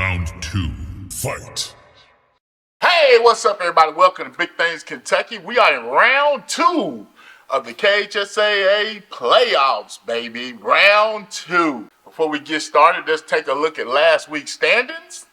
Round 2. Fight. Hey, what's up, everybody? Welcome to Big Things Kentucky. We are in round 2 of the KHSAA playoffs, baby. Round 2. Before we get started, let's take a look at last week's standings.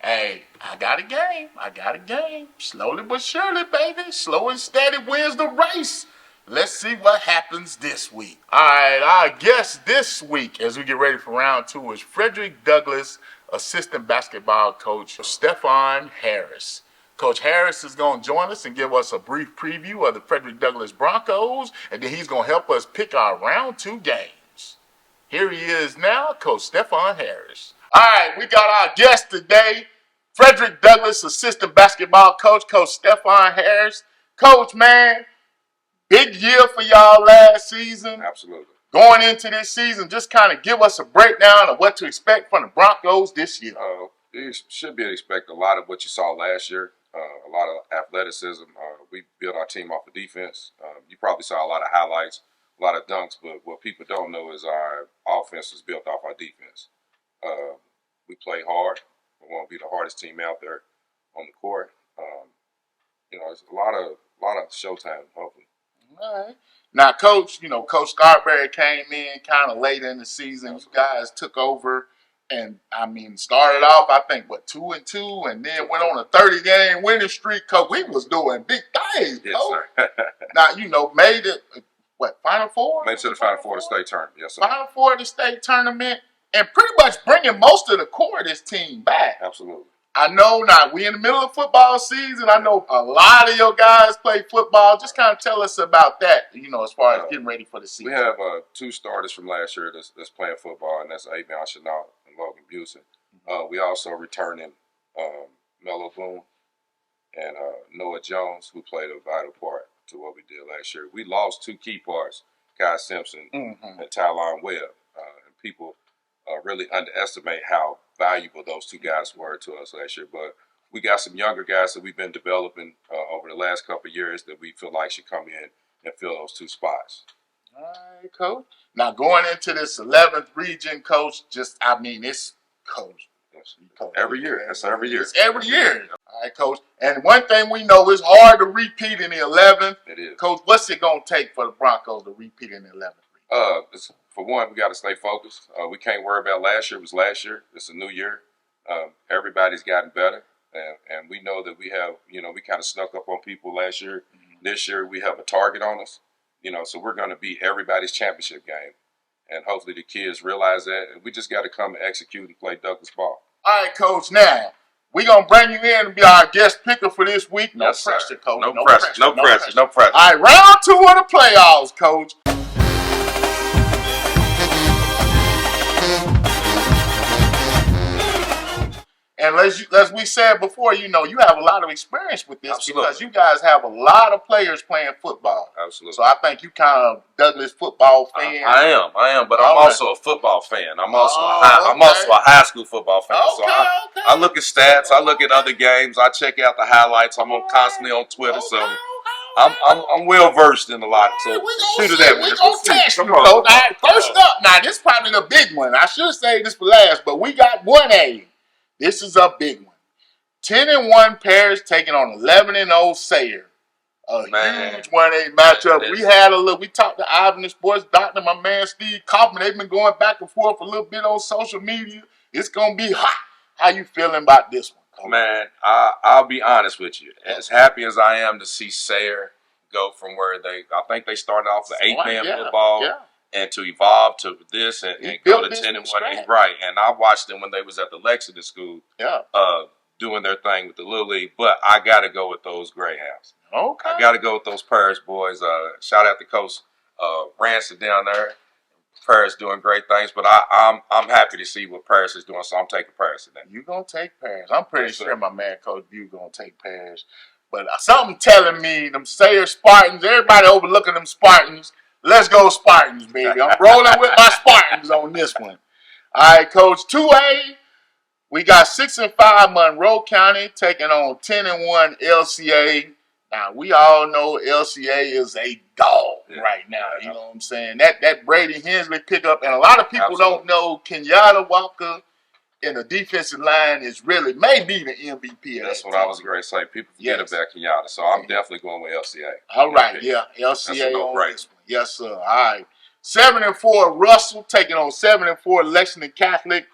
Hey, I got a game. Slowly but surely, baby. Slow and steady wins the race. Let's see what happens this week. All right, our guest this week as we get ready for round 2 is Frederick Douglass assistant basketball coach Stephon Harris. Coach Harris is going to join us and give us a brief preview of the Frederick Douglass Broncos, and then he's going to help us pick our round 2 games. Here he is now, Coach Stephon Harris. All right, we got our guest today, Frederick Douglass assistant basketball coach, Coach Stephon Harris. Coach, man, big year for y'all last season. Absolutely. Going into this season, just kind of give us a breakdown of what to expect from the Broncos this year. You should be able to expect a lot of what you saw last year, a lot of athleticism. We built our team off of defense. You probably saw a lot of highlights, a lot of dunks, but what people don't know is our offense is built off our defense. We play hard. We want to be the hardest team out there on the court. It's a lot of showtime, hopefully. All right. Now, Coach, Coach Scarberry came in kind of late in the season. You guys took over and, started off, I think, 2-2, and then went on a 30-game winning streak. Coach, we was doing big things, Yes, Coach. sir. Now, made it, Final Four? Made it to the Final Four of the state tournament, yes, sir. Final Four of the state tournament, and pretty much bringing most of the core of this team back. Absolutely. I know now we in the middle of football season. I know a lot of your guys play football. Just kind of tell us about that, as far as getting ready for the season. We have 2 starters from last year that's playing football, and that's Avion Chenault and Logan Busey. We also returning Mello Boone and Noah Jones, who played a vital part to what we did last year. We lost 2 key parts, Kai Simpson and Tylon Webb, and people really underestimate how valuable those 2 guys were to us last year. But we got some younger guys that we've been developing over the last couple of years that we feel like should come in and fill those 2 spots. All right, Coach. Now, going into this 11th region, Coach, it's Coach. Every year. That's every year. It's every year. All right, Coach. And one thing we know, it's hard to repeat in the 11th. It is. Coach, what's it going to take for the Broncos to repeat in the 11th region? For one, we got to stay focused. We can't worry about last year. It was last year. It's a new year. Everybody's gotten better. And we know that we have, we kind of snuck up on people last year. This year, we have a target on us. So we're going to be everybody's championship game. And hopefully the kids realize that. And we just got to come and execute and play Douglas ball. All right, Coach. Now, we're going to bring you in and be our guest picker for this week. No yes, pressure, sir. Coach. No pressure. No pressure. All right, round 2 of the playoffs, Coach. And as we said before, you have a lot of experience with this. Absolutely. Because you guys have a lot of players playing football. Absolutely. So I think you kind of Douglas football fan. I am, but I'm also a football fan. I'm also a high school football fan. Okay, I look at stats, I look at other games, I check out the highlights. I'm constantly on Twitter, so I'm well versed in a lot. So shoot it at me. We're gonna test you, Coach. All right, first up, now this is probably the big one. I should say this for last, but we got 1A. This is a big one. 10-1 Paris taking on 11-0 Sayre. Huge 1A matchup. We talked to Ivan, the sports doctor, my man Steve Kaufman. They've been going back and forth a little bit on social media. It's gonna be hot. How you feeling about this one, Coach? Man, I'll be honest with you. As happy as I am to see Sayre go from where I think they started off with 8-man football. Yeah. And to evolve to this and go to 10-1, right? And I watched them when they was at the Lexington school, doing their thing with the Little League. But I got to go with those Greyhounds. Okay, I got to go with those Paris boys. Shout out to Coach Ransom down there. Paris doing great things, but I'm happy to see what Paris is doing. So I'm taking Paris today. You gonna take Paris? I'm pretty sure my man Coach View gonna take Paris. But something telling me them Sayre Spartans, everybody overlooking them Spartans. Let's go Spartans, baby. I'm rolling with my Spartans on this one. All right, Coach. 2A, we got 6-5 Monroe County taking on 10-1 LCA. Now, we all know LCA is a dog right now. You know what I'm saying? That Brady Hensley pickup, and a lot of people don't know Kenyatta Walker in the defensive line is really maybe the MVP. That's what I was going to say. People forget about Kenyatta, so I'm definitely going with LCA. All right, LCA on this one. Yes, sir. All right. 7-4 Russell taking on 7-4 Lexington Catholic.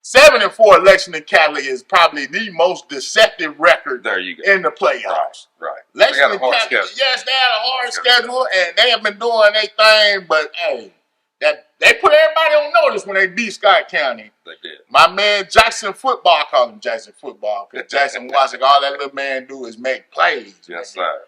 7-4 Lexington Catholic is probably the most deceptive record in the playoffs. Right. Lexington Catholic, yes, they had a hard schedule, and they have been doing their thing, but hey, they put everybody on notice when they beat Scott County. They did. My man Jackson Football, I call him Jackson Football, because Jackson Watson, all that little man do is make plays. Yes, sir.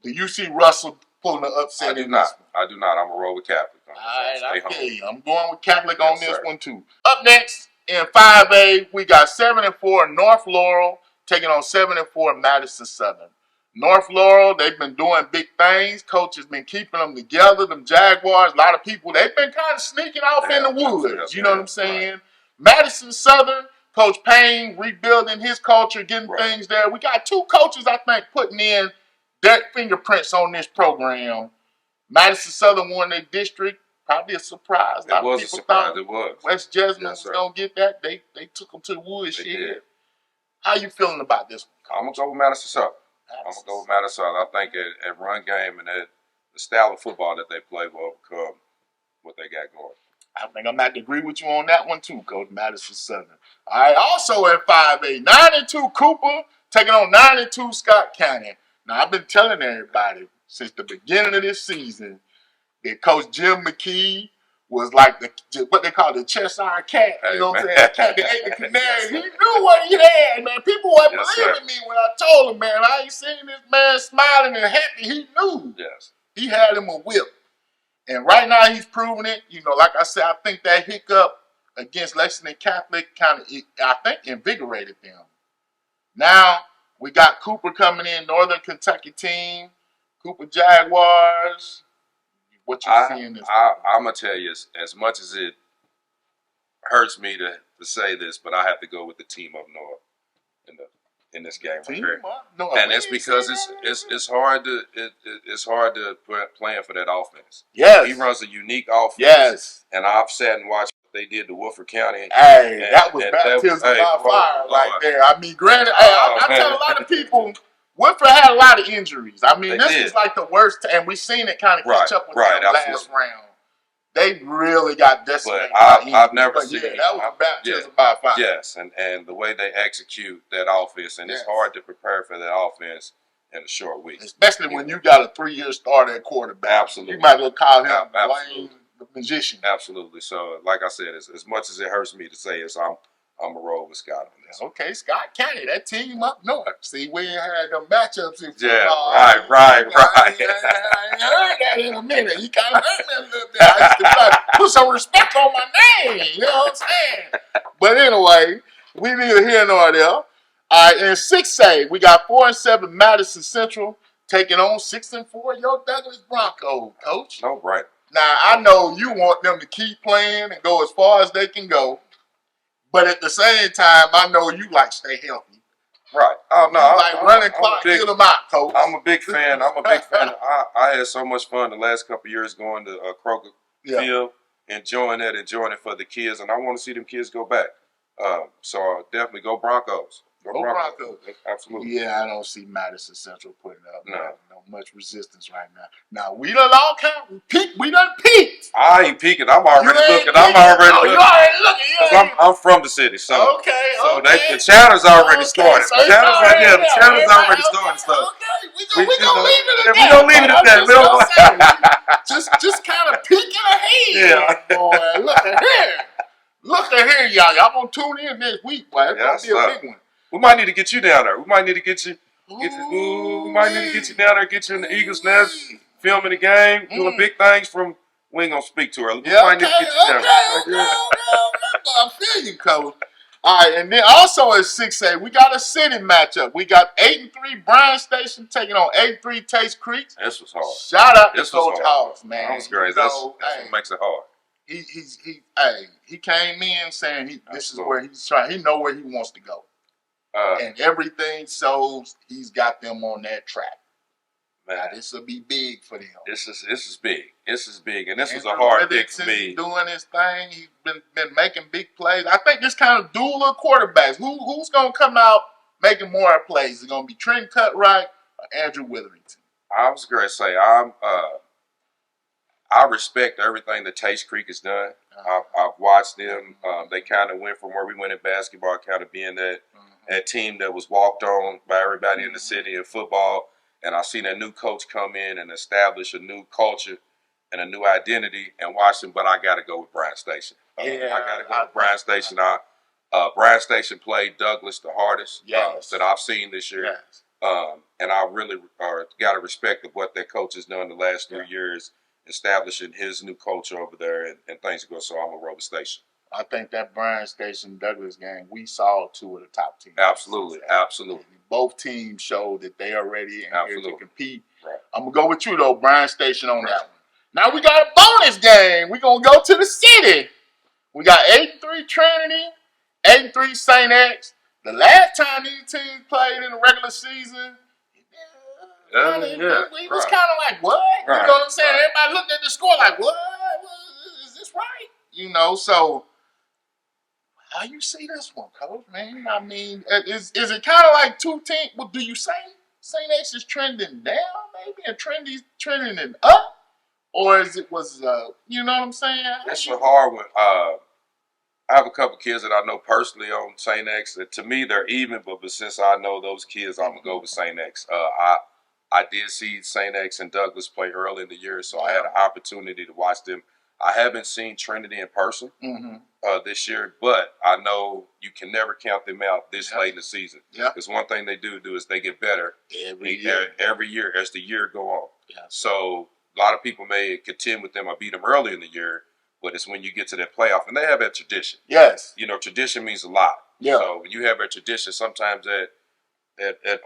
Do you see Russell pulling the upset? I do not. I'm going to roll with Catholic. All right, I feel you. I'm going with Catholic on this one, too. Up next, in 5A, we got 7-4 North Laurel taking on 7-4 Madison Southern. North Laurel, they've been doing big things. Coach has been keeping them together. Them Jaguars, a lot of people, they've been kind of sneaking off in the woods. You know what I'm saying? Right. Madison Southern, Coach Payne rebuilding his culture, getting things there. We got two coaches, I think, putting in their fingerprints on this program. Madison Southern won their district. Probably a surprise. It was a surprise. It was. West Jessamine was going to get that. They took them to the woodshed. How you feeling about this one? I'm going to go with Madison Southern. I'm going to go with Madison Southern. I think at run game and at the style of football that they play will overcome what they got going. I think I'm going to agree with you on that one too, Coach. Madison Southern. All right, also at 5A, 9-2 Cooper taking on 9-2 Scott County. Now, I've been telling everybody since the beginning of this season that Coach Jim McKee was like what they call the Cheshire cat. You know what I'm saying? The cat that ate the canary. He knew what he had, man. People weren't believing me when I told him, man. I ain't seen this man smiling and happy. He knew. Yes. He had him a whip. And right now he's proving it. You know, like I said, I think that hiccup against Lexington Catholic kind of, I think, invigorated them. Now, we got Cooper coming in, Northern Kentucky team, Cooper Jaguars. What you seeing this? I'm going to tell you, as much as it hurts me to say this, but I have to go with the team up north in this game. And it's because it's hard to plan for that offense. Yes. He runs a unique offense. Yes. And I've sat and watched what they did to Woodford County. Hey, that was baptism by fire right there. I mean, granted, I tell a lot of people, Woodford had a lot of injuries. I mean, this is like the worst, and we've seen it kind of catch up with them last round. They really got decimated. But I've never seen that was baptism by fire. Yes, and the way they execute that offense, and it's hard to prepare for that offense in a short week. Especially when you got a 3-year starter at quarterback. Absolutely. You might as well call him Blaine the magician. Absolutely. So, like I said, as much as it hurts me to say it, I'm a roll with Scott on this. Okay, Scott County, that team up north. See, we ain't had them matchups in football. Yeah, right. I ain't heard that in a minute. You kind of hurt me a little bit. I used to put some respect on my name. You know what I'm saying? But anyway, we neither here nor there. All right, in 6A, we got 4-7 Madison Central taking on 6-4 your Douglas Broncos, Coach. No, right. Now, I know you want them to keep playing and go as far as they can go. But at the same time, I know you like stay healthy. Right. Oh, no. You like running clock, get them out, Coach. I'm a big fan. I had so much fun the last couple of years going to Kroger Field, enjoying it for the kids, and I want to see them kids go back. So definitely go Broncos. Go Broncos. Absolutely. Yeah, I don't see Madison Central putting up no much resistance right now. Now, we done all kind of peaked. We done peaked. I ain't peaking. I'm already looking. You already looking. I'm from the city. So, okay. The challenge already started. The challenge right there. The challenge already started. So we gonna leave it at that. We gonna leave it at that. Just kind of peeking ahead. Yeah. Boy, look at here. Look at here, y'all. Y'all gonna tune in next week, boy. It's gonna be a big one. We might need to get you down there. We might need to get you. We might need to get you down there. Get you in the Eagles' Nest, filming the game, doing big things. We ain't gonna speak to her. We might need to get you down there. I feel you, Coach. All right, and then also at 6A, we got a city matchup. We got 8-3 Bryan Station taking on 8-3 Taste Creek. This was hard. Shout out to Coach House, man. That was great. That's what makes it hard. He came in saying this is where he's trying. He know where he wants to go. And everything shows he's got them on that track. Man, now, this will be big for them. This is big. This is big, and this was a Andrew hard pick for Whittington me. doing his thing. He's been making big plays. I think this kind of duel of quarterbacks. Who's gonna come out making more plays? Is it gonna be Trent Cutright or Andrew Witherington? I was going to say I respect everything that Taste Creek has done. I've watched them. They kind of went from where we went in basketball, kind of being that team that was walked on by everybody in the city in football. And I've seen a new coach come in and establish a new culture and a new identity and watch them. But I got to go with Bryan Station. I got to go with Bryan Station. Bryan Station played Douglas the hardest that I've seen this year. Yes. And I really got to respect of what that coach has done the last 3 years, establishing his new culture over there and things go. So I'm going to roll with Station. I think that Bryan Station Douglas game, we saw two of the top teams. Absolutely. Both teams showed that they are ready and here to compete. Right. I'm going to go with you, though, Bryan Station on that one. Now we got a bonus game. We're going to go to the city. We got 8-3 Trinity, 8-3 St. X. The last time these teams played in the regular season, we was kind of like, what? You know what I'm saying? Everybody looked at the score like, what? Is this right? You know, so how you see this one, Coach, man? I mean, is it kind of like two teams? Well, do you say St. X is trending down, maybe, and Trinity's trending up? Or is it you know what I'm saying? That's a hard one. I have a couple kids that I know personally on St. X. To me, they're even, but since I know those kids, I'm going to go with St. X. I did see St. X and Douglas play early in the year, so I had an opportunity to watch them. I haven't seen Trinity in person this year, but I know you can never count them out this late in the season. Because one thing they do is they get better every year as the year go on. So a lot of people may contend with them or beat them early in the year, but it's when you get to that playoff, and they have that tradition. Yes. You know, tradition means a lot. Yeah. So when you have a tradition, sometimes that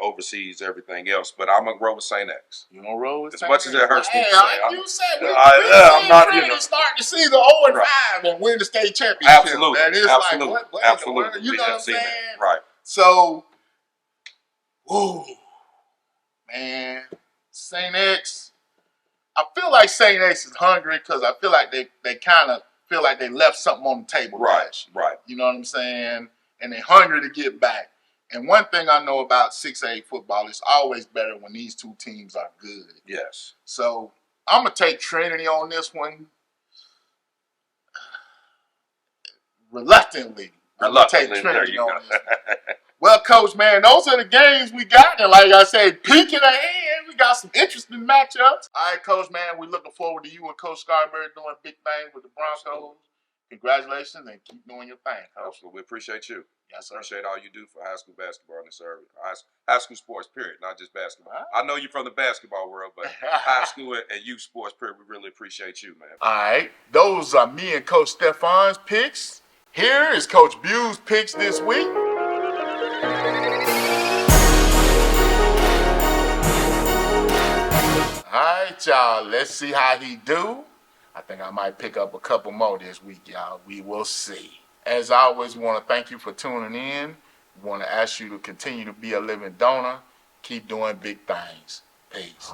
oversees everything else. But I'm going to roll with St. X. You going to roll with St. X? As much as that hurts me to say. You said I'm not, starting to see the 0-5 and win the state championship. Absolutely. Man. It's Absolutely. Like, what, Absolutely. You know what I'm saying? That. Right. So, man, St. X, I feel like St. X is hungry because I feel like they kind of feel like they left something on the table. Right. You know what I'm saying? And they're hungry to get back. And one thing I know about 6A football, it's always better when these two teams are good. Yes. So I'm going to take Trinity on this one. Reluctantly. I'm going to take Trinity on this one. Well, Coach, man, those are the games we got. And like I said, peeking ahead, we got some interesting matchups. All right, Coach, man, we're looking forward to you and Coach Scarberry doing big things with the Broncos. Congratulations and keep doing your thing, Coach. Absolutely. We appreciate you. Yes, sir. Appreciate all you do for high school basketball in this area. High school sports, period, not just basketball. I know you're from the basketball world, but high school and youth sports, period, we really appreciate you, man. All right. Those are me and Coach Stephon's picks. Here is Coach Bue's picks this week. All right, y'all. Let's see how he do. I think I might pick up a couple more this week, y'all. We will see. As always, we want to thank you for tuning in. We want to ask you to continue to be a living donor. Keep doing big things. Peace.